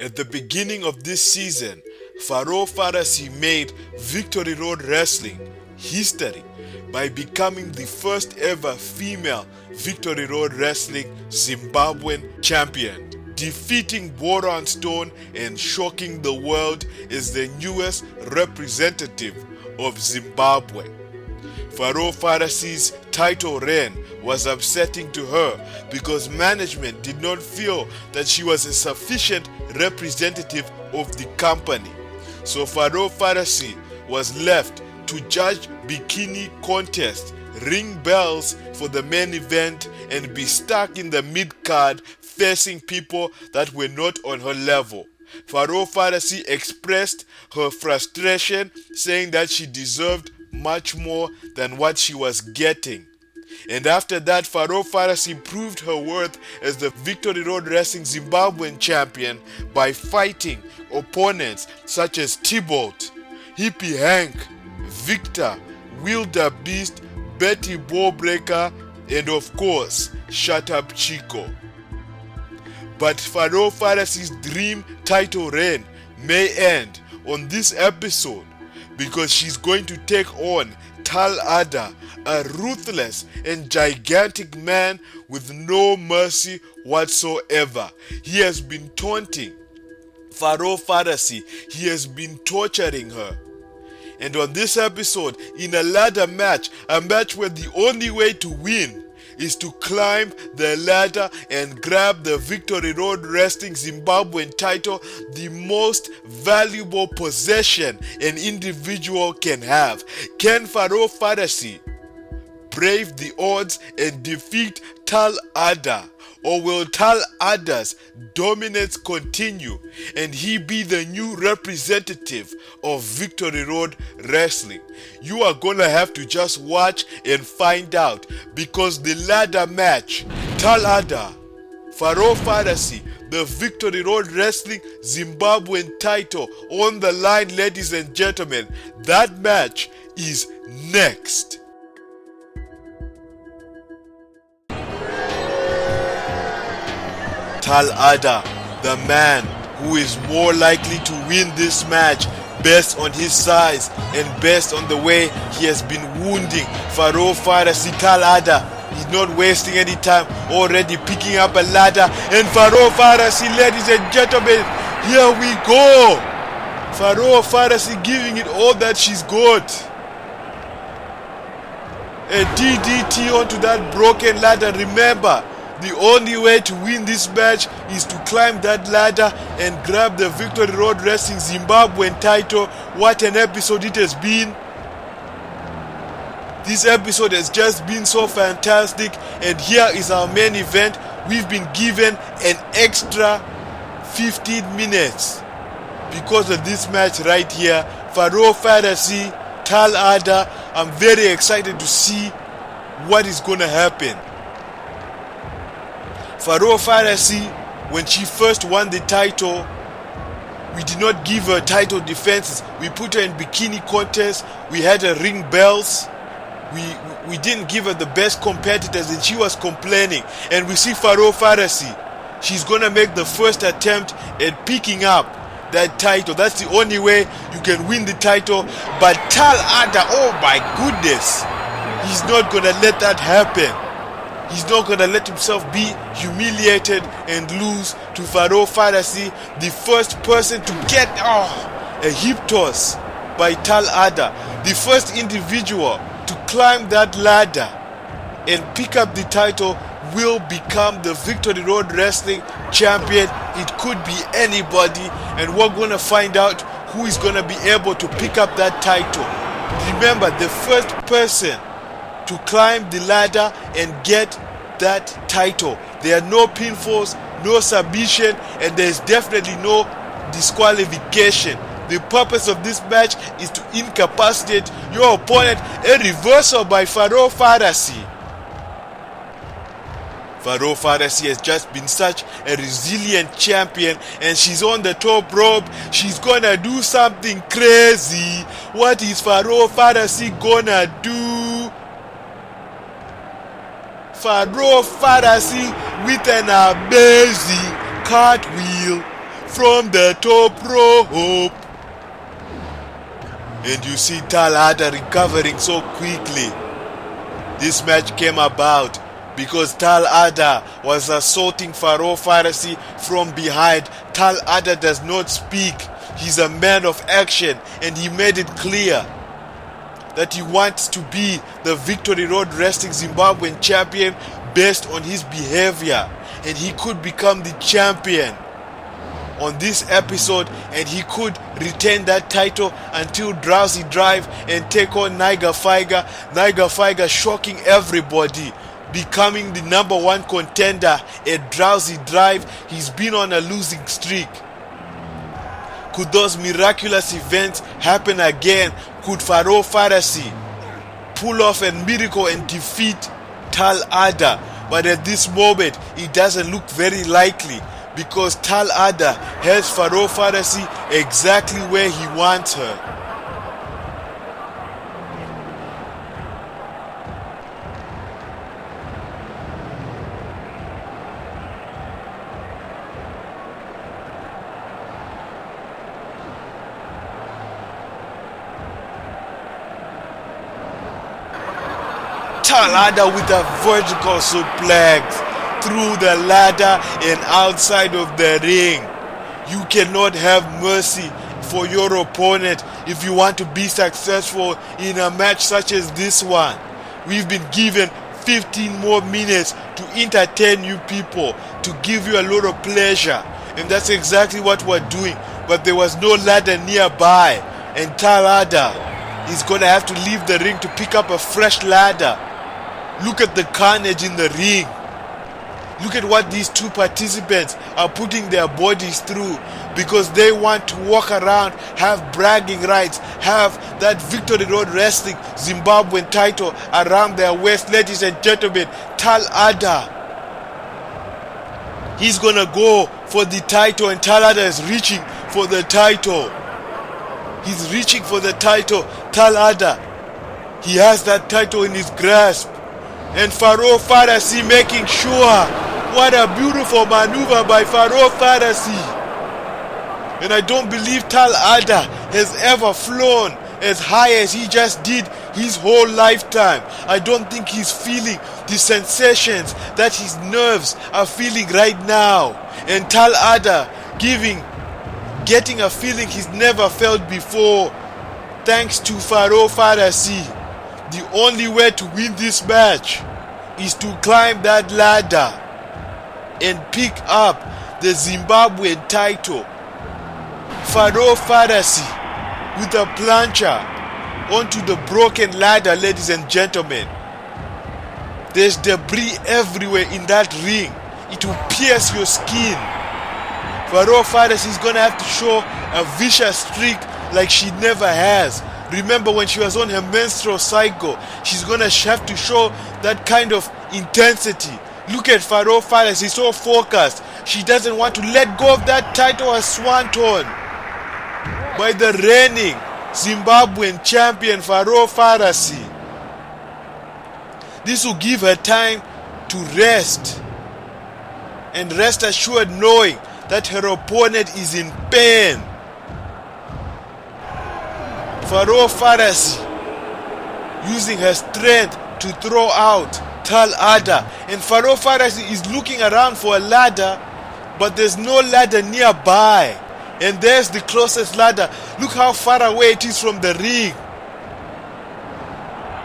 At the beginning of this season, Pharoah Pharisee made Victory Road Wrestling history by becoming the first ever female Victory Road Wrestling Zimbabwean champion, defeating Boron Stone and shocking the world as the newest representative of Zimbabwe. Pharoah Pharisee's title reign was upsetting to her because management did not feel that she was a sufficient representative of the company. So Pharoah Pharisee was left to judge bikini contests, ring bells for the main event, and be stuck in the mid-card facing people that were not on her level. Pharoah Pharisee expressed her frustration, saying that she deserved much more than what she was getting. And after that, Pharoah Pharisee proved her worth as the Victory Road Wrestling Zimbabwean champion by fighting opponents such as T-Bolt, Hippie Hank, Victor, Wildebeest, Betty Ballbreaker, and of course, Shut Up Chico. But Pharoah Pharisee's dream title reign may end on this episode because she's going to take on Tahl Udder, a ruthless and gigantic man with no mercy whatsoever. He has been taunting Pharoah Pharisee. He has been torturing her. And on this episode, in a ladder match, a match where the only way to win is to climb the ladder and grab the Victory Road Wrestling Zimbabwean title, the most valuable possession an individual can have. Can Pharoah Pharisee brave the odds and defeat Tahl Udder? Or will Tahl Udder's dominance continue and he be the new representative of Victory Road Wrestling? You are gonna have to just watch and find out, because the ladder match, Tahl Udder, Pharoah Pharisee, the Victory Road Wrestling Zimbabwean title on the line, ladies and gentlemen. That match is next. Tahl Udder, the man who is more likely to win this match based on his size and based on the way he has been wounding Pharoah Pharisee. Tahl Udder is not wasting any time, already picking up a ladder, and Pharoah Pharisee, ladies and gentlemen, here we go. Pharoah Pharisee giving it all that she's got. A DDT onto that broken ladder. Remember, the only way to win this match is to climb that ladder and grab the Victory Road Wrestling Zimbabwean title. What an episode it has been. This episode has just been so fantastic, and here is our main event. We've been given an extra 15 minutes because of this match right here. Pharoah Pharisee, Tahl Udder. I'm very excited to see what is going to happen. Pharoah Pharisee, when she first won the title, we did not give her title defenses. We put her in bikini contest. We had her ring bells. We didn't give her the best competitors, and she was complaining. And we see Pharoah Pharisee. She's gonna make the first attempt at picking up that title. That's the only way you can win the title. But Tahl Udder, oh my goodness, he's not gonna let that happen. He's not going to let himself be humiliated and lose to Pharoah Pharisee, the first person to get a hip toss by Tahl Udder, the first individual to climb that ladder and pick up the title will become the Victory Road Wrestling champion. It could be anybody, and we're going to find out who is going to be able to pick up that title. Remember, the first person to climb the ladder and get that title. There are no pinfalls, no submission, and there is definitely no disqualification. The purpose of this match is to incapacitate your opponent. A reversal by Pharoah Pharisee. Pharoah Pharisee has just been such a resilient champion, and she's on the top rope. She's gonna do something crazy. What is Pharoah Pharisee gonna do? Pharoah Pharisee with an amazing cartwheel. from the top rope. And you see Tahl Udder recovering so quickly. This match came about because Tahl Udder was assaulting Pharoah Pharisee from behind. Tahl Udder does not speak. He's a man of action, and he made it clear that he wants to be the Victory Road Wrestling Zimbabwean champion based on his behavior, and he could become the champion on this episode, and he could retain that title until Drowsy Drive and take on Niger Figer. Niger Figer shocking everybody, becoming the #1 contender at Drowsy Drive. He's been on a losing streak. Could those miraculous events happen again? Could Pharoah Pharisee pull off a miracle and defeat Tahl Udder? But at this moment, it doesn't look very likely, because Tahl Udder has Pharoah Pharisee exactly where he wants her. Tahl Udder with a vertical suplex through the ladder and outside of the ring. You cannot have mercy for your opponent if you want to be successful in a match such as this one. We've been given 15 more minutes to entertain you people, to give you a lot of pleasure, and that's exactly what we're doing. But there was no ladder nearby, and Tahl Udder is gonna have to leave the ring to pick up a fresh ladder. Look at the carnage in the ring. Look at what these two participants are putting their bodies through, because they want to walk around, have bragging rights, have that Victory Road Wrestling Zimbabwean title around their waist. Ladies and gentlemen, Tahl Udder, he's gonna go for the title, and Tahl Udder is reaching for the title. He's reaching for the title. Tahl Udder, he has that title in his grasp. And Pharoah Pharisee making sure. What a beautiful maneuver by Pharoah Pharisee. And I don't believe Tahl Udder has ever flown as high as he just did his whole lifetime. I don't think he's feeling the sensations that his nerves are feeling right now. And Tahl Udder getting a feeling he's never felt before, thanks to Pharoah Pharisee. The only way to win this match is to climb that ladder and pick up the Zimbabwean title. Pharoah Pharisee with a plancher onto the broken ladder, ladies and gentlemen. There's debris everywhere in that ring. It will pierce your skin. Pharoah Pharisee is gonna have to show a vicious streak like she never has. Remember, when she was on her menstrual cycle, she's gonna have to show that kind of intensity. Look at Pharoah Pharisee, so focused. She doesn't want to let go of that title as swanton by the reigning Zimbabwean champion Pharoah Pharisee. This will give her time to rest, and rest assured knowing that her opponent is in pain. Pharoah Pharisee using her strength to throw out Tahl Udder, and Pharoah Pharisee is looking around for a ladder, but there's no ladder nearby. And there's the closest ladder. Look how far away it is from the ring.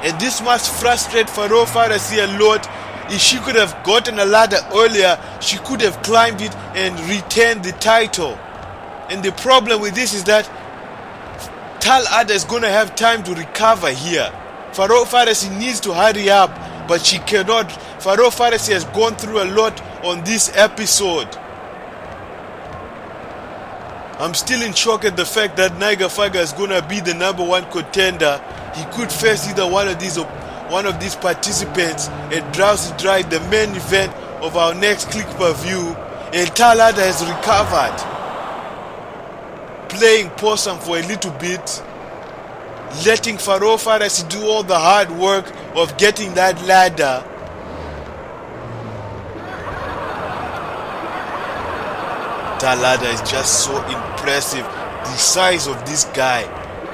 And this must frustrate Pharoah Pharisee a lot. If she could have gotten a ladder earlier, she could have climbed it and retained the title. And the problem with this is that Tahl Udder is going to have time to recover here. Pharoah Pharisee needs to hurry up, but she cannot. Pharoah Pharisee has gone through a lot on this episode. I'm still in shock at the fact that Niger Figer is going to be the #1 contender. He could face either one of these participants at Drowsy Drive, the main event of our next click per view. And Tahl Udder has recovered, playing possum for a little bit, letting Pharoah Pharisee do all the hard work of getting that ladder. Tahl Udder is just so impressive. The size of this guy.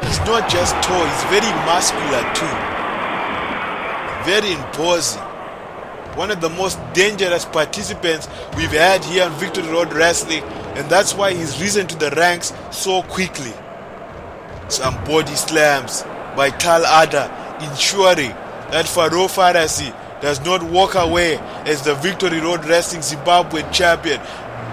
He's not just tall, he's very muscular too. Very imposing. One of the most dangerous participants we've had here on Victory Road Wrestling, and that's why he's risen to the ranks so quickly. Some body slams by Tahl Udder, ensuring that Pharoah Pharisee does not walk away as the Victory Road Wrestling Zimbabwean champion.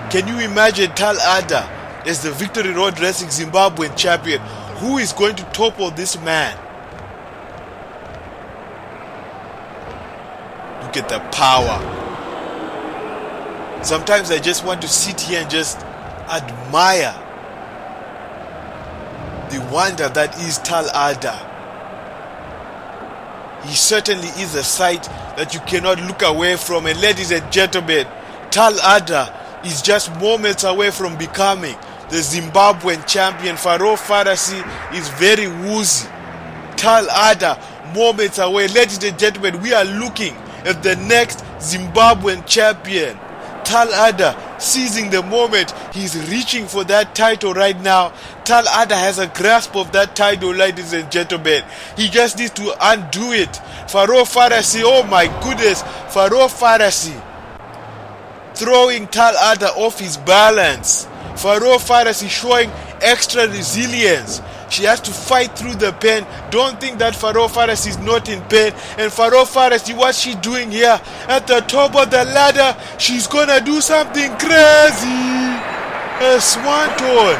Can you imagine Tahl Udder as the Victory Road Wrestling Zimbabwean champion? Who is going to topple this man? Look at the power. Sometimes I just want to sit here and just admire the wonder that is Tahl Udder. He certainly is a sight that you cannot look away from. And ladies and gentlemen, Tahl Udder is just moments away from becoming the Zimbabwean champion. Pharoah Pharisee is very woozy. Tahl Udder moments away. Ladies and gentlemen, we are looking at the next Zimbabwean champion. Tahl Udder seizing the moment. He's reaching for that title right now. Tahl Udder has a grasp of that title, ladies and gentlemen. He just needs to undo it. Pharoah Pharisee, oh my goodness. Pharoah Pharisee throwing Tahl Udder off his balance. Pharoah Pharisee showing extra resilience. She has to fight through the pain. Don't think that Pharoah Pharisee is not in pain. And Pharoah Pharisee, what's she doing here? At the top of the ladder, she's gonna do something crazy. A swanton.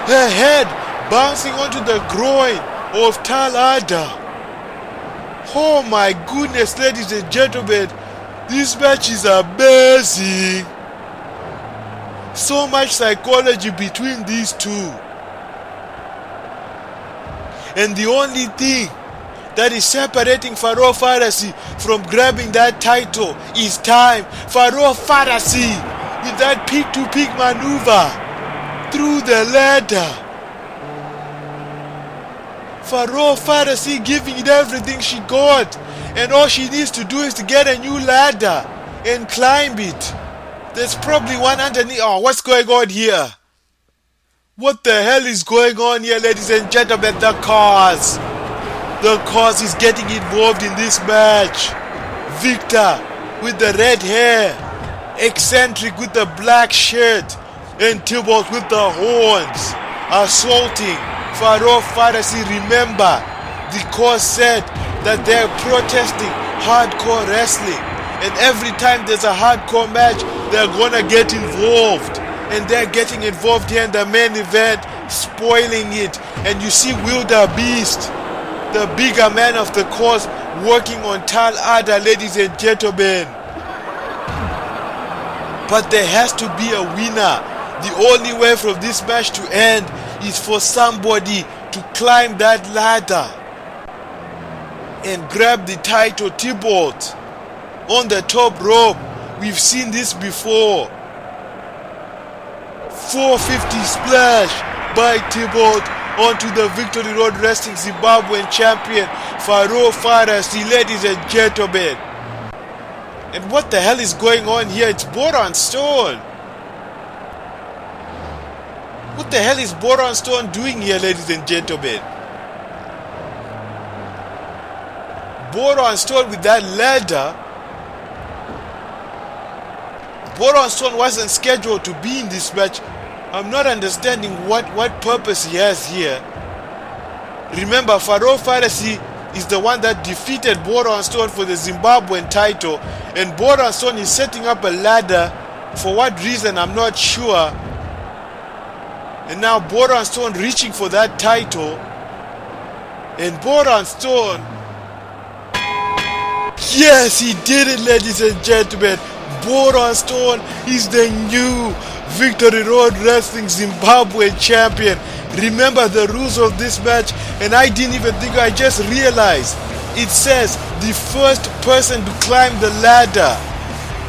Her head bouncing onto the groin of Tahl Udder. Oh my goodness, ladies and gentlemen. This match is amazing. So much psychology between these two. And the only thing that is separating Pharoah Pharisee from grabbing that title is time. Pharoah Pharisee with that pig-to-pig maneuver through the ladder. Pharoah Pharisee giving it everything she got. And all she needs to do is to get a new ladder and climb it. There's probably one underneath. Oh, what's going on here? What the hell is going on here, ladies and gentlemen? The cause is getting involved in this match. Victor with the red hair, Eccentric with the black shirt, and Tybalt with the horns assaulting Pharoah Pharisee. Remember, the cause said that they're protesting hardcore wrestling, and every time there's a hardcore match, they're gonna get involved. And they're getting involved here in the main event, spoiling it. And you see Wildebeest, the bigger man of the cause, working on Tahl Udder, ladies and gentlemen. But there has to be a winner. The only way for this match to end is for somebody to climb that ladder and grab the title. Tybalt on the top rope. We've seen this before. 450 splash by Tybalt onto the Victory Road Wrestling Zimbabwean champion Pharoah Pharisee, ladies and gentlemen. And what the hell is going on here? It's Boron Stone. What the hell is Boron Stone doing here, ladies and gentlemen? Boron Stone with that ladder. Boron Stone wasn't scheduled to be in this match. I'm not understanding what purpose he has here. Remember, Pharoah Pharisee is the one that defeated Boron Stone for the Zimbabwean title, and Boron Stone is setting up a ladder. For what reason, I'm not sure. And now Boron Stone reaching for that title. And Boron Stone, yes, he did it, ladies and gentlemen. Boron Stone is the new Victory Road Wrestling Zimbabwean champion. Remember the rules of this match, and I didn't even think, I just realized. It says the first person to climb the ladder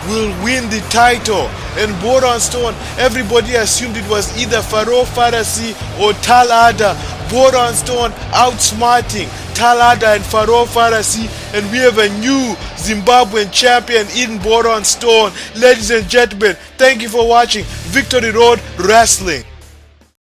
will win the title. And Boron Stone, everybody assumed it was either Pharoah Pharisee or Tahl Udder. Boron Stone outsmarting Tahl Udder and Pharoah Pharisee, and we have a new Zimbabwean champion in Boron Stone. Ladies and gentlemen, thank you for watching Victory Road Wrestling.